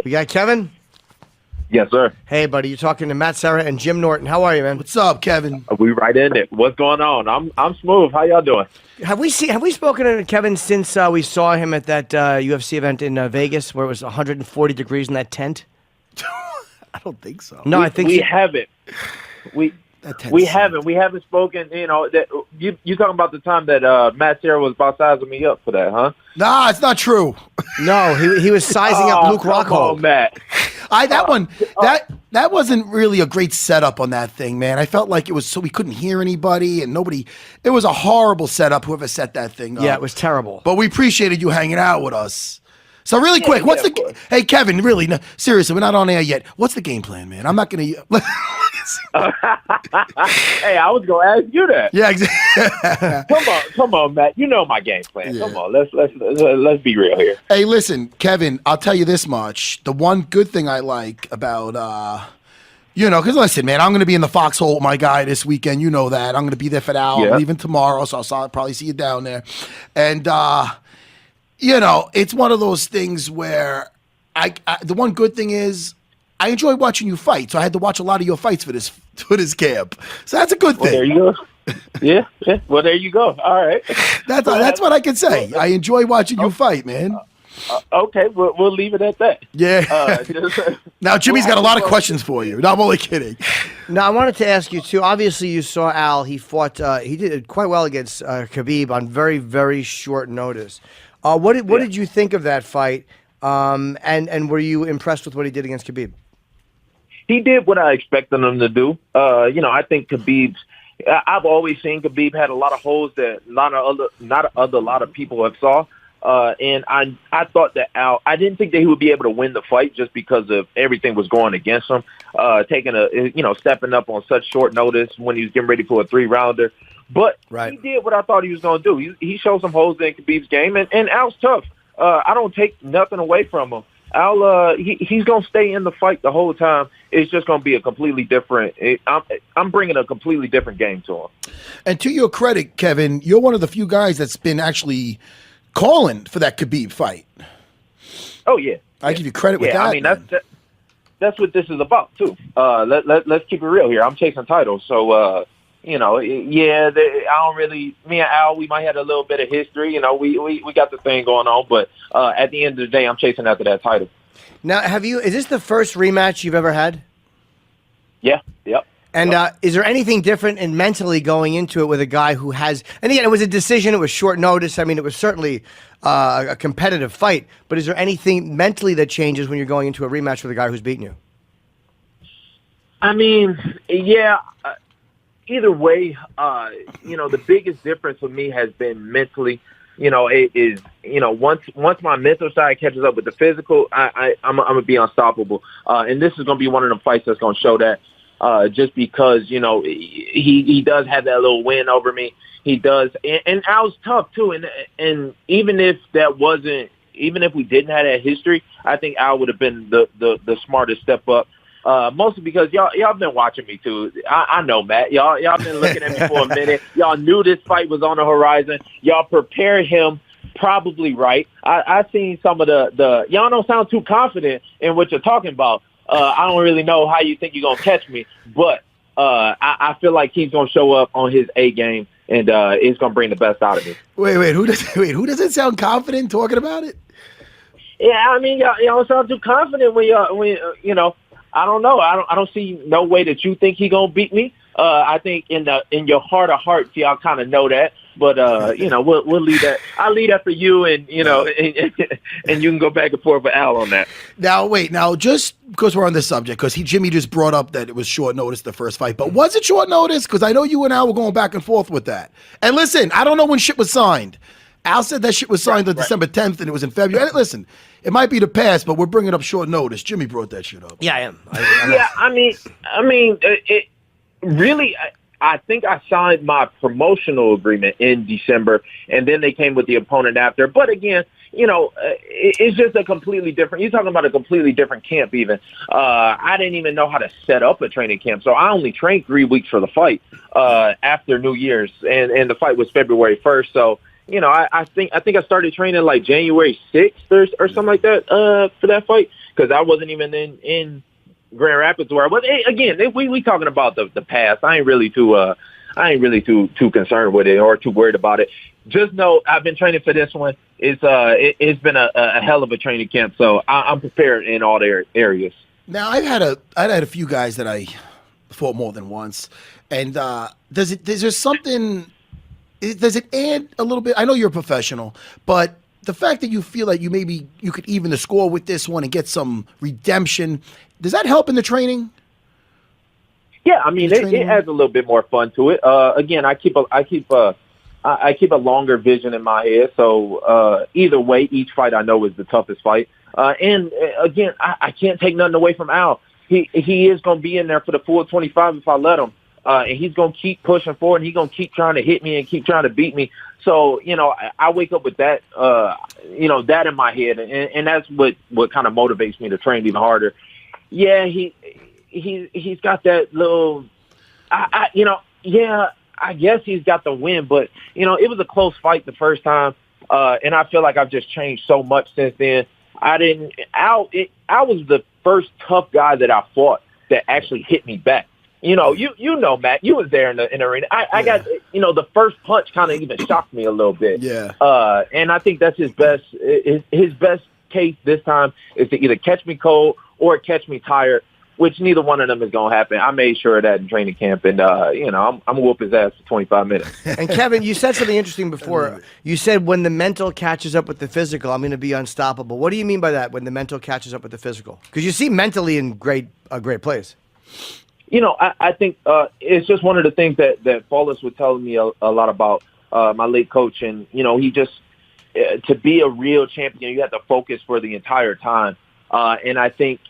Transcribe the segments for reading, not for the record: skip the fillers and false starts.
We got Kevin? Yes, sir. Hey, buddy, you're talking to Matt Serra and Jim Norton. How are you, man? What's up, Kevin? We right in it. What's going on? I'm smooth. How y'all doing? Have we spoken to Kevin since we saw him at that UFC event in Vegas where it was 140 degrees in that tent? I don't think so. No, I think we haven't. We haven't spoken. You know that you talking about the time that Matt Serra was about sizing me up for that, huh? Nah, it's not true. No, he was sizing up Luke Rockhold. Come on, Matt. That wasn't really a great setup on that thing, man. I felt like it was so we couldn't hear anybody and nobody. It was a horrible setup. Whoever set that thing up. Yeah, it was terrible. But we appreciated you hanging out with us. So really quick, hey Kevin, really, no, seriously, we're not on air yet. What's the game plan, man? I'm not gonna. Hey, I was gonna ask you that. Yeah, exactly. Come on, Matt. You know my game plan. Yeah. Come on, let's be real here. Hey, listen, Kevin. I'll tell you this much: the one good thing I like about, because listen, man, I'm going to be in the foxhole with my guy this weekend. You know that. I'm going to be there for Al. Yeah. I'm leaving tomorrow, so I'll probably see you down there. And it's one of those things where the one good thing is I enjoy watching you fight. So I had to watch a lot of your fights for this camp. So that's a good thing. Well, there you go. Yeah. Well, there you go. All right. That's what I can say. I enjoy watching you fight, man. Okay, we'll leave it at that. Yeah. Now, Jimmy's got a lot of questions for you. No, I'm only kidding. Now, I wanted to ask you, too. Obviously, you saw Al. He fought. He did quite well against Khabib on very, very short notice. What did you think of that fight? And were you impressed with what he did against Khabib? He did what I expected him to do. I think Khabib's. I've always seen Khabib had a lot of holes that a lot of people have saw. And I thought that Al. I didn't think that he would be able to win the fight just because of everything was going against him. Stepping up on such short notice when he was getting ready for a 3-rounder. But He did what I thought he was going to do. He showed some holes in Khabib's game, and Al's tough. I don't take nothing away from him. Al, he's going to stay in the fight the whole time. It's just going to be a completely different. I'm bringing a completely different game to him. And to your credit, Kevin, you're one of the few guys that's been actually calling for that Khabib fight. Oh yeah, I give you credit with that. I mean that's what this is about too. Let's keep it real here. I'm chasing titles, so. I don't really. Me and Al, we might have a little bit of history. We got the thing going on, but at the end of the day, I'm chasing after that title. Now, is this the first rematch you've ever had? Yeah. Yep. And is there anything different in mentally going into it with a guy who has? And again, it was a decision. It was short notice. I mean, it was certainly a competitive fight. But is there anything mentally that changes when you're going into a rematch with a guy who's beaten you? I mean, yeah. Either way, the biggest difference for me has been mentally. Once my mental side catches up with the physical, I'm gonna be unstoppable. And this is gonna be one of the fights that's gonna show that. Just because he does have that little win over me. He does, and Al's tough too. And even if we didn't have that history, I think Al would have been the smartest step up. Mostly because y'all been watching me too. I know, Matt. Y'all been looking at me for a minute. Y'all knew this fight was on the horizon. Y'all prepared him probably right. I seen some of the y'all don't sound too confident in what you're talking about. I don't really know how you think you're gonna catch me, but I feel like he's gonna show up on his A game and it's gonna bring the best out of me. Wait, who doesn't sound confident talking about it? Yeah, I mean y'all don't sound too confident when I don't know. I don't see no way that you think he gonna beat me. I think in your heart of hearts, y'all kind of know that. But we'll leave that. I'll leave that for you, and and you can go back and forth with Al on that. Now just because we're on this subject, because Jimmy just brought up that it was short notice the first fight, but was it short notice? Because I know you and Al were going back and forth with that. And listen, I don't know when shit was signed. Al said that shit was signed on December 10th, and it was in February. Listen, it might be the past, but we're bringing up short notice. Jimmy brought that shit up. Yeah, I am. I mean, it really. I think I signed my promotional agreement in December, and then they came with the opponent after. But again, it's just a completely different. You're talking about a completely different camp. Even I didn't even know how to set up a training camp, so I only trained 3 weeks for the fight after New Year's, and the fight was February 1st. So. I think I started training like January 6th or something like that for that fight. because I wasn't even in Grand Rapids where I was. Again, we talking about the past. I ain't really too concerned with it or too worried about it. Just know I've been training for this one. It's been a hell of a training camp, so I'm prepared in all the areas. Now I've had a few guys that I fought more than once, and does it add a little bit? I know you're a professional, but the fact that you feel like you could even the score with this one and get some redemption, does that help in the training? Yeah, I mean, it adds a little bit more fun to it. Again, I keep a longer vision in my head. So either way, each fight I know is the toughest fight. And again, I can't take nothing away from Al. He is going to be in there for the full 25 if I let him. And he's going to keep pushing forward, and he's going to keep trying to hit me and keep trying to beat me. So, I wake up with that, that in my head, and that's what kind of motivates me to train even harder. Yeah, he's got that little, I guess he's got the win, but, it was a close fight the first time, and I feel like I've just changed so much since then. I was the first tough guy that I fought that actually hit me back. Matt, you was there in the arena. I got, the first punch kind of even shocked me a little bit. Yeah. And I think that's his best case this time is to either catch me cold or catch me tired, which neither one of them is going to happen. I made sure of that in training camp, and, I'm going to whoop his ass for 25 minutes. And, Kevin, you said something interesting before. You said when the mental catches up with the physical, I'm going to be unstoppable. What do you mean by that, when the mental catches up with the physical? Because you seem mentally in a great place. I think it's just one of the things that Paulus was telling me a lot about, my late coach. And, he just, to be a real champion, you have to focus for the entire time. And I think,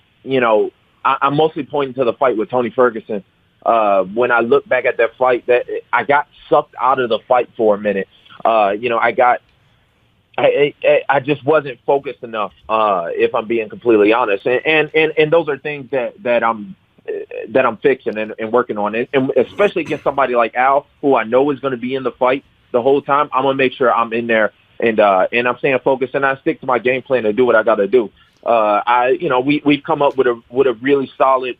I'm mostly pointing to the fight with Tony Ferguson. When I look back at that fight, that I got sucked out of the fight for a minute. I just wasn't focused enough, if I'm being completely honest. And those are things that I'm fixing and working on. And especially against somebody like Al, who I know is going to be in the fight the whole time, I'm going to make sure I'm in there and I'm staying focused and I stick to my game plan to do what I got to do. We've come up with a really solid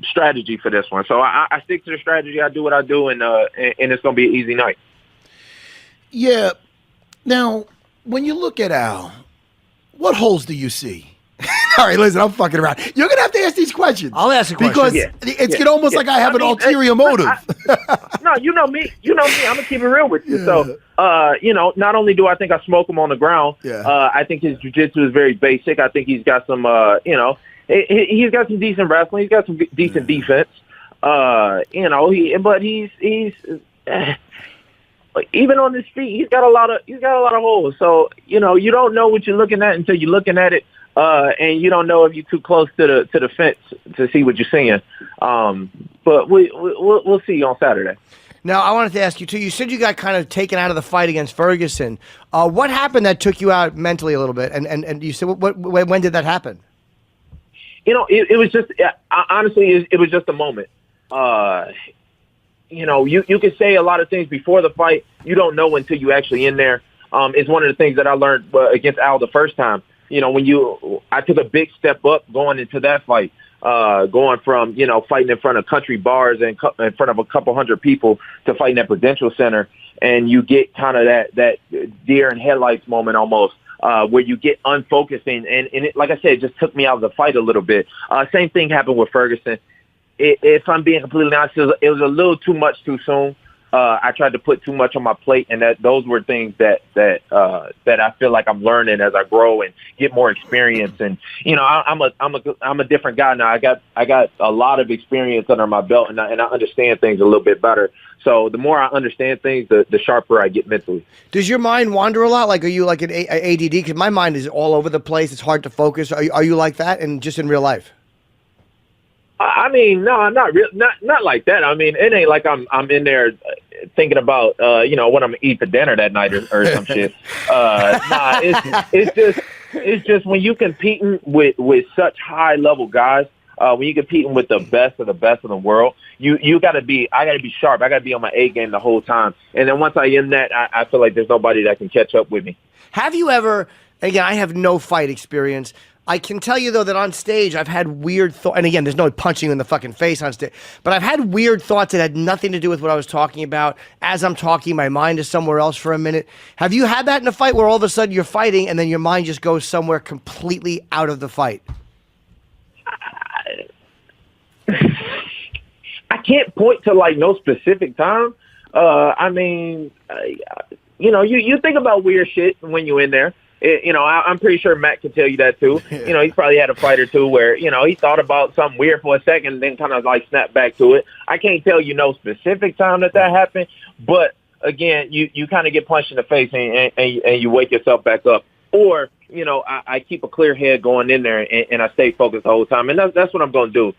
strategy for this one. So I stick to the strategy. I do what I do, and it's going to be an easy night. Yeah. Now, when you look at Al, what holes do you see? All right, listen, I'm fucking around. You're going to have to ask these questions. I'll ask a question. Because it's almost like I have an ulterior motive. No, you know me. I'm going to keep it real with you. Yeah. So, not only do I think I smoke him on the ground, I think his jiu-jitsu is very basic. I think he's got some, he's got some decent wrestling. He's got some decent defense. But he's even on his feet, he's got a lot of holes. So, you don't know what you're looking at until you're looking at it. And you don't know if you're too close to the fence to see what you're seeing. But we'll see you on Saturday. Now, I wanted to ask you, too, you said you got kind of taken out of the fight against Ferguson. What happened that took you out mentally a little bit? And you said, when did that happen? It was just, honestly, it was just a moment. You could say a lot of things before the fight. You don't know until you actually in there. It's one of the things that I learned against Al the first time. I took a big step up going into that fight, going from, fighting in front of country bars and in front of a couple hundred people to fighting at Prudential Center. And you get kind of that deer in headlights moment almost, where you get unfocused. And it, like I said, it just took me out of the fight a little bit. Same thing happened with Ferguson. If I'm being completely honest, it was a little too much too soon. I tried to put too much on my plate, and those were things that I feel like I'm learning as I grow and get more experience. And I'm a different guy now. I got a lot of experience under my belt, and I understand things a little bit better. So the more I understand things, the sharper I get mentally. Does your mind wander a lot? Like, are you like an ADD? Because my mind is all over the place. It's hard to focus. Are you like that, and just in real life? I mean, no, not like that. I mean, it ain't like I'm in there thinking about what I'm gonna eat for dinner that night or some shit. It's just when you competing with such high level guys, when you competing with the best of the world, I gotta be sharp. I gotta be on my A game the whole time. And then once I am that, I feel like there's nobody that can catch up with me. Have you ever And again, I have no fight experience. I can tell you, though, that on stage, I've had weird thoughts. And again, there's no punching you in the fucking face on stage. But I've had weird thoughts that had nothing to do with what I was talking about. As I'm talking, my mind is somewhere else for a minute. Have you had that in a fight where all of a sudden you're fighting and then your mind just goes somewhere completely out of the fight? I can't point to, like, no specific time. I mean, you think about weird shit when you're in there. I'm pretty sure Matt can tell you that too. He's probably had a fight or two where, he thought about something weird for a second and then kind of like snapped back to it. I can't tell you no specific time that happened, but again, you kind of get punched in the face and you wake yourself back up. Or, I keep a clear head going in there and I stay focused the whole time. And that's what I'm going to do.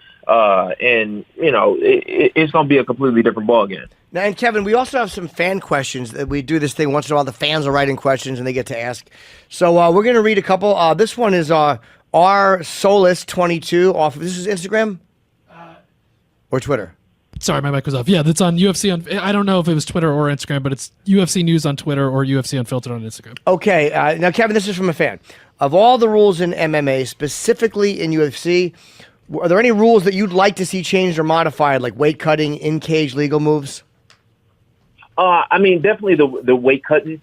It's going to be a completely different ballgame. Now, and Kevin, we also have some fan questions that we do this thing once in a while. The fans are writing questions and they get to ask. So we're going to read a couple. This one is R Solis22 off of, this is Instagram or Twitter? Sorry, my mic was off. Yeah, that's on UFC. I don't know if it was Twitter or Instagram, but it's UFC News on Twitter or UFC Unfiltered on Instagram. Okay. Now, Kevin, this is from a fan. Of all the rules in MMA, specifically in UFC, are there any rules that you'd like to see changed or modified, like weight cutting, in-cage legal moves? I mean, definitely the weight cutting,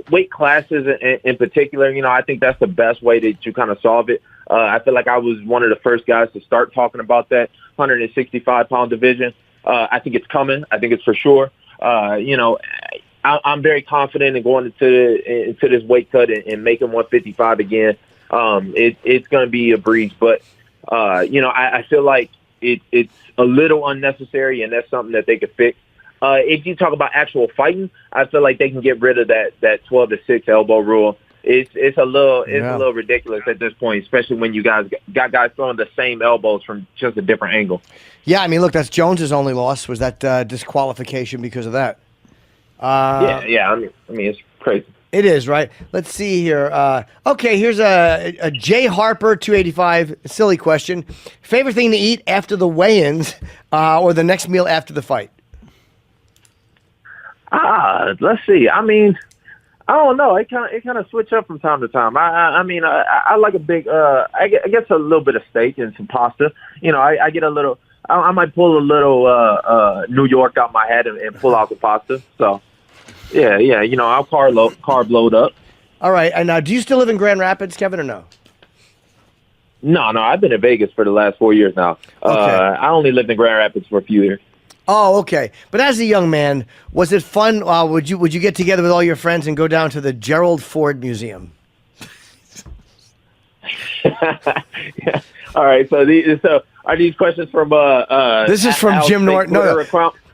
weight classes in particular. I think that's the best way to kind of solve it. I feel like I was one of the first guys to start talking about that 165-pound division. I think it's coming. I think it's for sure. I'm very confident in going into this weight cut and making 155 again. It's going to be a breeze, but I feel like it's a little unnecessary, and that's something that they could fix. If you talk about actual fighting, I feel like they can get rid of that 12-6 elbow rule. It's a little ridiculous at this point, especially when you got guys throwing the same elbows from just a different angle. Yeah, I mean, look, that's Jones's only loss was that disqualification because of that. Yeah. I mean, it's crazy. It is, right? Let's see here. Okay, here's a J Harper 285 silly question. Favorite thing to eat after the weigh-ins or the next meal after the fight? Let's see. I mean, I don't know. It kind of switch up from time to time. I mean, I like a big. I guess a little bit of steak and some pasta. I get a little. I might pull a little New York out my head and pull out the pasta. So, yeah. I'll carb load up. All right. And do you still live in Grand Rapids, Kevin, or no? No. I've been in Vegas for the last 4 years now. Okay. I only lived in Grand Rapids for a few years. Oh, okay. But as a young man, was it fun? Would you get together with all your friends and go down to the Gerald Ford Museum? Yeah. All right. So are these questions from this is from Jim Norton. No.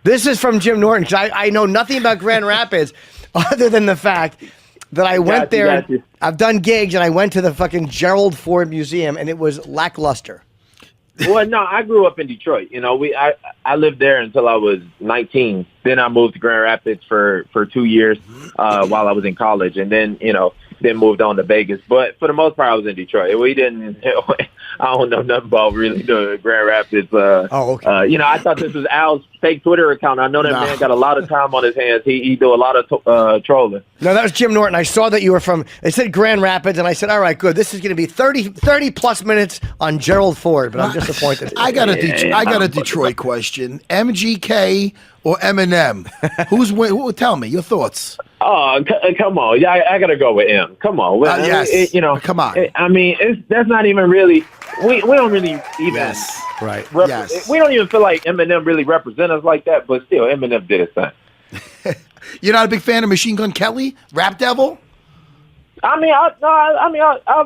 This is from Jim Norton because I know nothing about Grand Rapids other than the fact that I went there. I've done gigs and I went to the fucking Gerald Ford Museum and it was lackluster. Well, no, I grew up in Detroit. I lived there until I was 19. Then I moved to Grand Rapids for 2 years while I was in college, and then moved on to Vegas. But for the most part, I was in Detroit. We didn't. I don't know nothing about really the Grand Rapids. Okay. I thought this was Al's fake Twitter account. I know that man got a lot of time on his hands. He do a lot of trolling. No, that was Jim Norton. I saw that you were from. It said Grand Rapids, and I said, "All right, good. This is going to be 30 plus minutes on Gerald Ford." But I'm disappointed. I got a Detroit question. MGK or Eminem? Who? Tell me your thoughts. Oh, come on! Yeah, I gotta go with M. Come on, yes. Come on. I mean, that's not even really. We don't really even. Yes. Right. Yes. We don't even feel like Eminem really represents us like that, but still, Eminem did his thing. You're not a big fan of Machine Gun Kelly, Rap Devil? I'll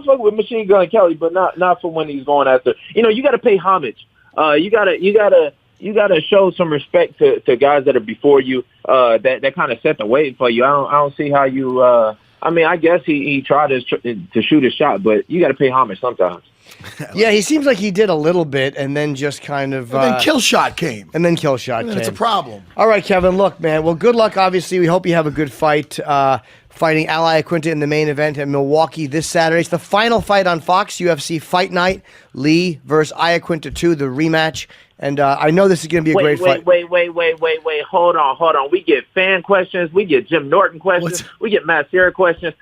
fuck with Machine Gun Kelly, but not for when he's going after. You got to pay homage. You gotta show some respect to guys that are before you. That kind of set the way for you. I don't see how you. I guess he tried to shoot his shot, but you got to pay homage sometimes. Yeah, he seems like he did a little bit, and then just kind of. And then Killshot came. It's a problem. All right, Kevin. Look, man. Well, good luck. Obviously, we hope you have a good fight. Fighting Iaquinta in the main event in Milwaukee this Saturday. It's the final fight on Fox, UFC Fight Night. Lee versus Iaquinta 2, the rematch. And I know this is going to be a great fight. Wait. Hold on. We get fan questions. We get Jim Norton questions. We get Matt Serra questions.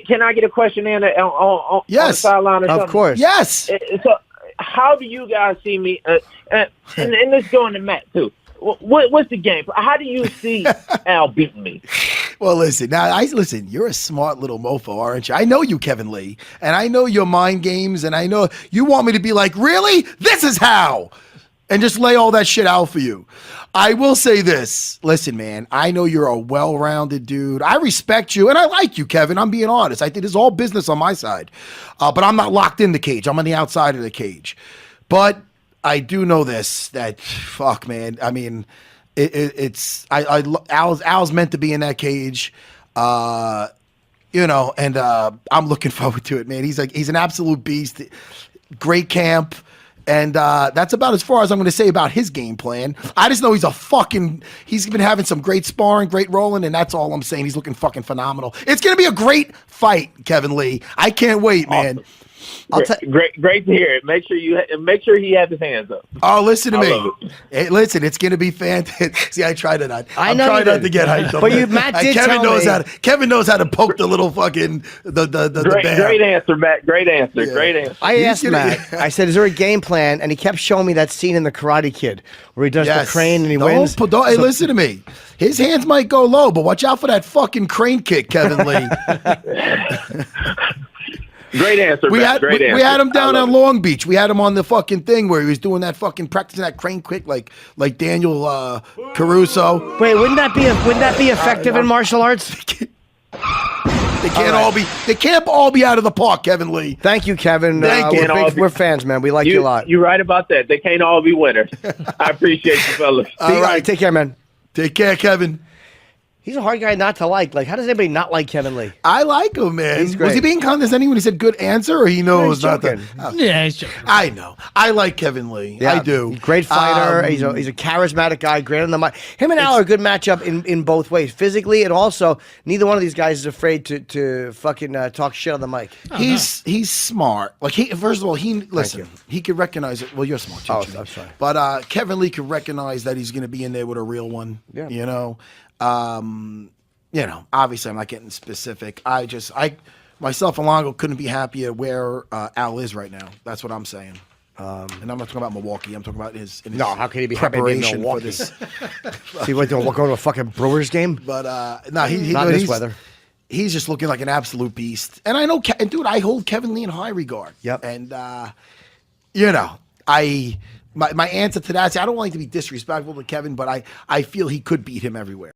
Can I get a question in on the Yes, sideline or something? Of course. Yes. So, how do you guys see me? And let's go into Matt too. What's the game? How do you see Al beating me? Well, listen. Listen. You're a smart little mofo, aren't you? I know you, Kevin Lee, and I know your mind games, and I know you want me to be like, really? This is how, and just lay all that shit out for you. I will say this. Listen, man. I know you're a well-rounded dude. I respect you, and I like you, Kevin. I'm being honest. I think this is all business on my side, but I'm not locked in the cage. I'm on the outside of the cage, but I do know this. That fuck, man. I mean. Al's meant to be in that cage, and I'm looking forward to it, man. He's an absolute beast, great camp, and that's about as far as I'm going to say about his game plan. I just know he's been having some great sparring, great rolling, and that's all I'm saying. He's looking fucking phenomenal. It's going to be a great fight, Kevin Lee. I can't wait, man. Awesome. Great to hear it. Make sure he has his hands up. Oh, listen to me. It. Hey, listen, it's gonna be fantastic. See, I tried it on. I know I'm trying not to get hyped up. But Matt did Kevin tell knows me. Kevin knows how to poke the little fucking the bear. Great answer, Matt. Great answer. Yeah. Great answer. I asked Matt. I said, "Is there a game plan?" And he kept showing me that scene in The Karate Kid where he does the crane and he wins. Hey, listen to me. His hands might go low, but watch out for that fucking crane kick, Kevin Lee. Great answer, we Matt. had him down on Long Beach. We had him on the fucking thing where he was doing that fucking practicing that crane kick like Daniel Caruso. Wait, wouldn't that be effective in martial arts? They can't all be out of the park, Kevin Lee. Thank you, Kevin. Thank you. We're fans, man. We like you a lot. You're right about that. They can't all be winners. I appreciate you, fellas. All right, take care, man. Take care, Kevin. He's a hard guy not to like. Like, how does anybody not like Kevin Lee? I like him, man. He's great. Was he being condescending when he said good answer, or he knows he's not joking. Yeah, he's joking. I know. I like Kevin Lee. Yeah, I do. Great fighter. He's a charismatic guy. Great on the mic. Him and Al are a good matchup in both ways, physically and also neither one of these guys is afraid to fucking talk shit on the mic. He's smart. Like first of all, he could recognize it. Well, you're smart too. Oh, Jimmy. I'm sorry. But Kevin Lee could recognize that he's going to be in there with a real one. Yeah. Obviously I'm not getting specific. Myself and Longo couldn't be happier where Al is right now. That's what I'm saying. And I'm not talking about Milwaukee. I'm talking about his No, how can he be happy to be in preparation for Milwaukee? this. See what going to a fucking Brewers game? But no, he Not in this weather. He's just looking like an absolute beast. And I know, dude, I hold Kevin Lee in high regard. Yep. And my answer to that, I don't like to be disrespectful to Kevin, but I feel he could beat him everywhere.